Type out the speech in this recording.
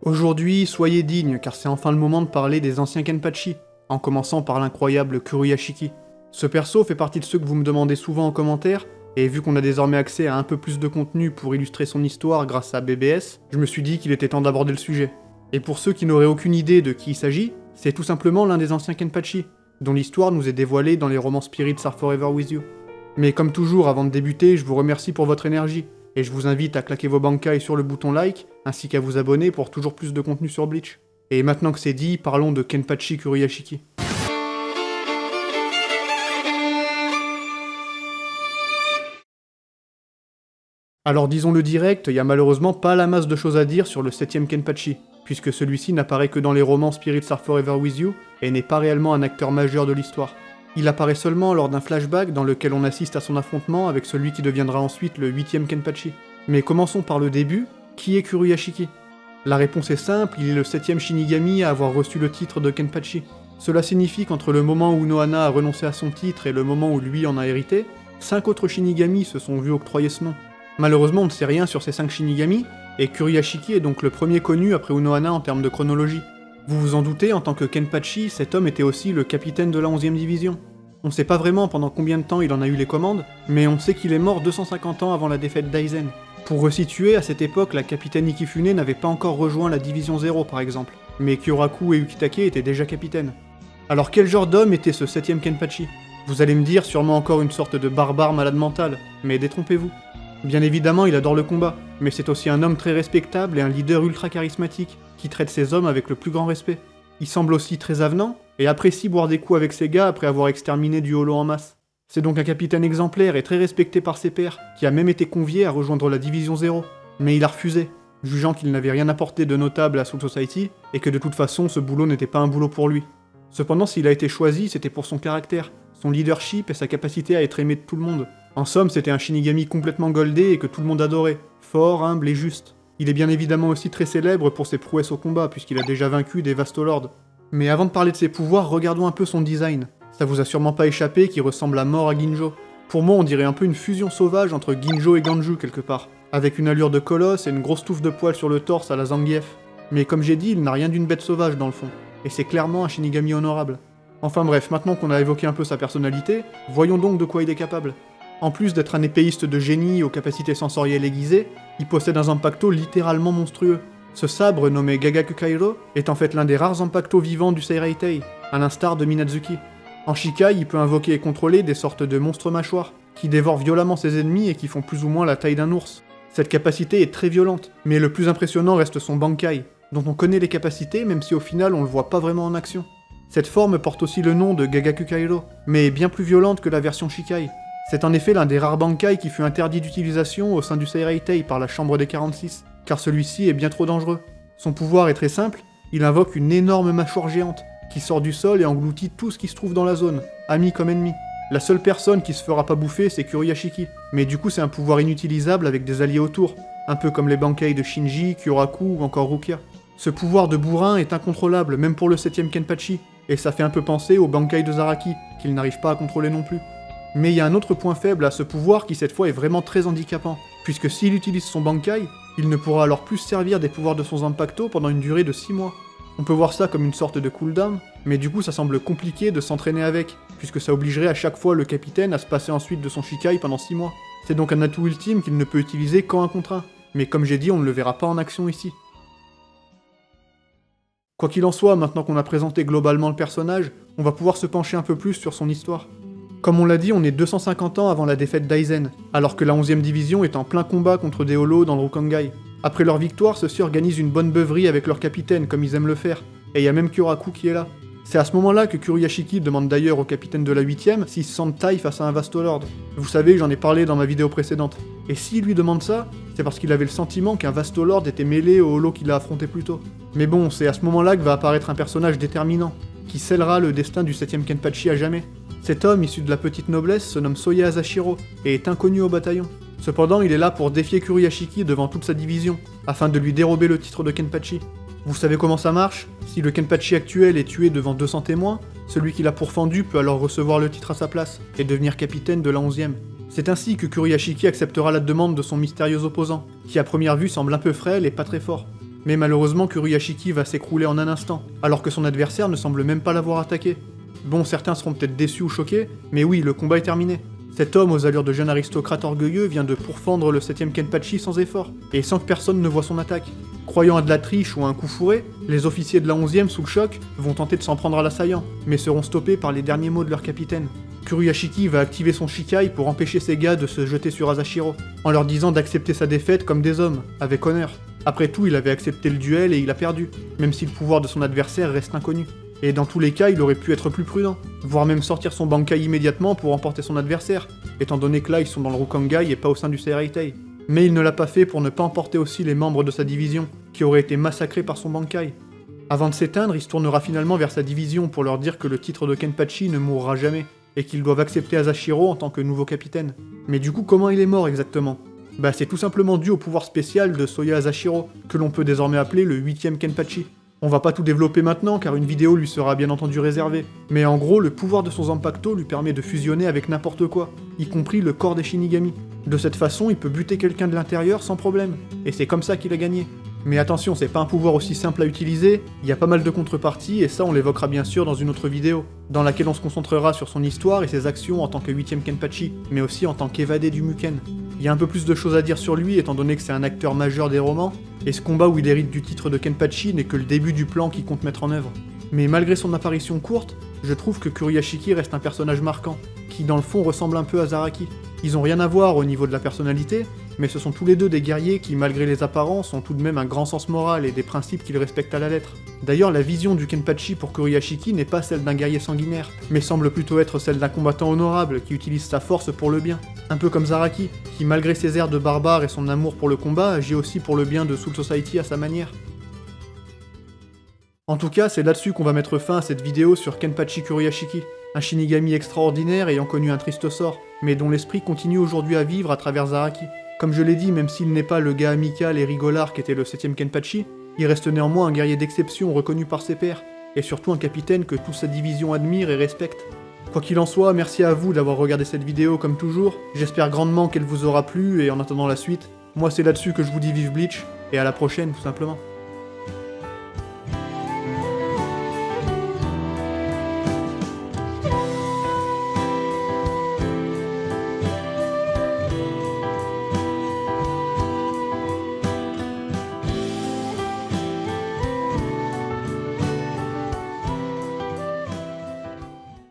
Aujourd'hui, soyez dignes, car c'est enfin le moment de parler des anciens Kenpachi, en commençant par l'incroyable Kuruyashiki. Ce perso fait partie de ceux que vous me demandez souvent en commentaire, et vu qu'on a désormais accès à un peu plus de contenu pour illustrer son histoire grâce à BBS, je me suis dit qu'il était temps d'aborder le sujet. Et pour ceux qui n'auraient aucune idée de qui il s'agit, c'est tout simplement l'un des anciens Kenpachi, dont l'histoire nous est dévoilée dans les romans Spirits Are Forever With You. Mais comme toujours, avant de débuter, je vous remercie pour votre énergie, et je vous invite à claquer vos bankai sur le bouton like, ainsi qu'à vous abonner pour toujours plus de contenu sur Bleach. Et maintenant que c'est dit, parlons de Kenpachi Kuruyashiki. Alors disons-le direct, y a malheureusement pas la masse de choses à dire sur le 7ème Kenpachi, puisque celui-ci n'apparaît que dans les romans Spirits Are Forever With You, et n'est pas réellement un acteur majeur de l'histoire. Il apparaît seulement lors d'un flashback dans lequel on assiste à son affrontement avec celui qui deviendra ensuite le 8ème Kenpachi. Mais commençons par le début, qui est Kuruyashiki? La réponse est simple, il est le 7ème Shinigami à avoir reçu le titre de Kenpachi. Cela signifie qu'entre le moment où Nohana a renoncé à son titre et le moment où lui en a hérité, 5 autres Shinigami se sont vus octroyer ce nom. Malheureusement, on ne sait rien sur ces 5 Shinigami, et Kuruyashiki est donc le premier connu après Unohana en termes de chronologie. Vous vous en doutez, en tant que Kenpachi, cet homme était aussi le capitaine de la 11ème division. On sait pas vraiment pendant combien de temps il en a eu les commandes, mais on sait qu'il est mort 250 ans avant la défaite d'Aizen. Pour resituer, à cette époque, la capitaine Ikifune n'avait pas encore rejoint la division 0 par exemple, mais Kyoraku et Ukitake étaient déjà capitaines. Alors quel genre d'homme était ce 7ème Kenpachi? Vous allez me dire sûrement encore une sorte de barbare malade mental, mais détrompez-vous. Bien évidemment, il adore le combat, mais c'est aussi un homme très respectable et un leader ultra charismatique, qui traite ses hommes avec le plus grand respect. Il semble aussi très avenant, et apprécie boire des coups avec ses gars après avoir exterminé du holo en masse. C'est donc un capitaine exemplaire et très respecté par ses pairs, qui a même été convié à rejoindre la Division 0. Mais il a refusé, jugeant qu'il n'avait rien apporté de notable à Soul Society, et que de toute façon ce boulot n'était pas un boulot pour lui. Cependant, s'il a été choisi, c'était pour son caractère, son leadership et sa capacité à être aimé de tout le monde. En somme, c'était un Shinigami complètement goldé et que tout le monde adorait, fort, humble et juste. Il est bien évidemment aussi très célèbre pour ses prouesses au combat, puisqu'il a déjà vaincu des Vastolords. Mais avant de parler de ses pouvoirs, regardons un peu son design. Ça vous a sûrement pas échappé qu'il ressemble à mort à Ginjo. Pour moi, on dirait un peu une fusion sauvage entre Ginjo et Ganju quelque part, avec une allure de colosse et une grosse touffe de poils sur le torse à la Zangief. Mais comme j'ai dit, il n'a rien d'une bête sauvage dans le fond, et c'est clairement un Shinigami honorable. Enfin bref, maintenant qu'on a évoqué un peu sa personnalité, voyons donc de quoi il est capable. En plus d'être un épéiste de génie aux capacités sensorielles aiguisées, il possède un Zanpakuto littéralement monstrueux. Ce sabre, nommé Gagaku Kairo, est en fait l'un des rares Zanpakuto vivants du Seireitei, à l'instar de Minazuki. En Shikai, il peut invoquer et contrôler des sortes de monstres mâchoires, qui dévorent violemment ses ennemis et qui font plus ou moins la taille d'un ours. Cette capacité est très violente, mais le plus impressionnant reste son Bankai, dont on connaît les capacités même si au final on le voit pas vraiment en action. Cette forme porte aussi le nom de Gagaku Kairo, mais est bien plus violente que la version Shikai. C'est en effet l'un des rares Bankai qui fut interdit d'utilisation au sein du Seireitei par la Chambre des 46, car celui-ci est bien trop dangereux. Son pouvoir est très simple, il invoque une énorme mâchoire géante, qui sort du sol et engloutit tout ce qui se trouve dans la zone, amis comme ennemis. La seule personne qui se fera pas bouffer, c'est Kuruyashiki, mais du coup c'est un pouvoir inutilisable avec des alliés autour, un peu comme les Bankai de Shinji, Kyoraku ou encore Rukia. Ce pouvoir de bourrin est incontrôlable, même pour le 7ème Kenpachi, et ça fait un peu penser au Bankai de Zaraki, qu'il n'arrive pas à contrôler non plus. Mais il y a un autre point faible à ce pouvoir qui cette fois est vraiment très handicapant, puisque s'il utilise son Bankai, il ne pourra alors plus servir des pouvoirs de son Zanpakuto pendant une durée de 6 mois. On peut voir ça comme une sorte de cooldown, mais du coup ça semble compliqué de s'entraîner avec, puisque ça obligerait à chaque fois le capitaine à se passer ensuite de son Shikai pendant 6 mois. C'est donc un atout ultime qu'il ne peut utiliser qu'en 1 contre 1, mais comme j'ai dit on ne le verra pas en action ici. Quoi qu'il en soit, maintenant qu'on a présenté globalement le personnage, on va pouvoir se pencher un peu plus sur son histoire. Comme on l'a dit, on est 250 ans avant la défaite d'Aizen, alors que la 11ème division est en plein combat contre des holos dans le Rukongai. Après leur victoire, ceux-ci organisent une bonne beuverie avec leur capitaine, comme ils aiment le faire, et il y a même Kyoraku qui est là. C'est à ce moment-là que Kuruyashiki demande d'ailleurs au capitaine de la 8ème s'il se sent taille face à un Vastolord. Vous savez, j'en ai parlé dans ma vidéo précédente. Et s'il lui demande ça, c'est parce qu'il avait le sentiment qu'un Vastolord était mêlé au holo qu'il a affronté plus tôt. Mais bon, c'est à ce moment-là que va apparaître un personnage déterminant, qui scellera le destin du 7ème Kenpachi à jamais. Cet homme, issu de la petite noblesse, se nomme Soya Asashiro, et est inconnu au bataillon. Cependant, il est là pour défier Kuruyashiki devant toute sa division, afin de lui dérober le titre de Kenpachi. Vous savez comment ça marche? Si le Kenpachi actuel est tué devant 200 témoins, celui qui l'a pourfendu peut alors recevoir le titre à sa place, et devenir capitaine de la 11ème. C'est ainsi que Kuruyashiki acceptera la demande de son mystérieux opposant, qui à première vue semble un peu frêle et pas très fort. Mais malheureusement, Kuruyashiki va s'écrouler en un instant, alors que son adversaire ne semble même pas l'avoir attaqué. Bon, certains seront peut-être déçus ou choqués, mais oui, le combat est terminé. Cet homme aux allures de jeune aristocrate orgueilleux vient de pourfendre le 7ème Kenpachi sans effort, et sans que personne ne voie son attaque. Croyant à de la triche ou à un coup fourré, les officiers de la 11ème, sous le choc, vont tenter de s'en prendre à l'assaillant, mais seront stoppés par les derniers mots de leur capitaine. Kuruyashiki va activer son Shikai pour empêcher ses gars de se jeter sur Asashiro, en leur disant d'accepter sa défaite comme des hommes, avec honneur. Après tout, il avait accepté le duel et il a perdu, même si le pouvoir de son adversaire reste inconnu. Et dans tous les cas, il aurait pu être plus prudent, voire même sortir son Bankai immédiatement pour emporter son adversaire, étant donné que là ils sont dans le Rukangai et pas au sein du Seireitei. Mais il ne l'a pas fait pour ne pas emporter aussi les membres de sa division, qui auraient été massacrés par son Bankai. Avant de s'éteindre, il se tournera finalement vers sa division pour leur dire que le titre de Kenpachi ne mourra jamais, et qu'ils doivent accepter Asashiro en tant que nouveau capitaine. Mais du coup, comment il est mort exactement ? Bah c'est tout simplement dû au pouvoir spécial de Soya Asashiro, que l'on peut désormais appeler le 8ème Kenpachi. On va pas tout développer maintenant car une vidéo lui sera bien entendu réservée, mais en gros le pouvoir de son Zanpakuto lui permet de fusionner avec n'importe quoi, y compris le corps des Shinigami. De cette façon il peut buter quelqu'un de l'intérieur sans problème, et c'est comme ça qu'il a gagné. Mais attention, c'est pas un pouvoir aussi simple à utiliser, il y a pas mal de contreparties et ça on l'évoquera bien sûr dans une autre vidéo, dans laquelle on se concentrera sur son histoire et ses actions en tant que 8ème Kenpachi, mais aussi en tant qu'évadé du Muken. Il y a un peu plus de choses à dire sur lui étant donné que c'est un acteur majeur des romans, et ce combat où il hérite du titre de Kenpachi n'est que le début du plan qu'il compte mettre en œuvre. Mais malgré son apparition courte, je trouve que Kuruyashiki reste un personnage marquant, qui dans le fond ressemble un peu à Zaraki. Ils ont rien à voir au niveau de la personnalité, mais ce sont tous les deux des guerriers qui, malgré les apparences, ont tout de même un grand sens moral et des principes qu'ils respectent à la lettre. D'ailleurs, la vision du Kenpachi pour Kuruyashiki n'est pas celle d'un guerrier sanguinaire, mais semble plutôt être celle d'un combattant honorable qui utilise sa force pour le bien. Un peu comme Zaraki, qui malgré ses airs de barbare et son amour pour le combat, agit aussi pour le bien de Soul Society à sa manière. En tout cas, c'est là-dessus qu'on va mettre fin à cette vidéo sur Kenpachi Kuruyashiki, un Shinigami extraordinaire ayant connu un triste sort, mais dont l'esprit continue aujourd'hui à vivre à travers Zaraki. Comme je l'ai dit, même s'il n'est pas le gars amical et rigolard qu'était le 7ème Kenpachi, il reste néanmoins un guerrier d'exception reconnu par ses pairs, et surtout un capitaine que toute sa division admire et respecte. Quoi qu'il en soit, merci à vous d'avoir regardé cette vidéo comme toujours, j'espère grandement qu'elle vous aura plu, et en attendant la suite, moi c'est là-dessus que je vous dis vive Bleach, et à la prochaine tout simplement.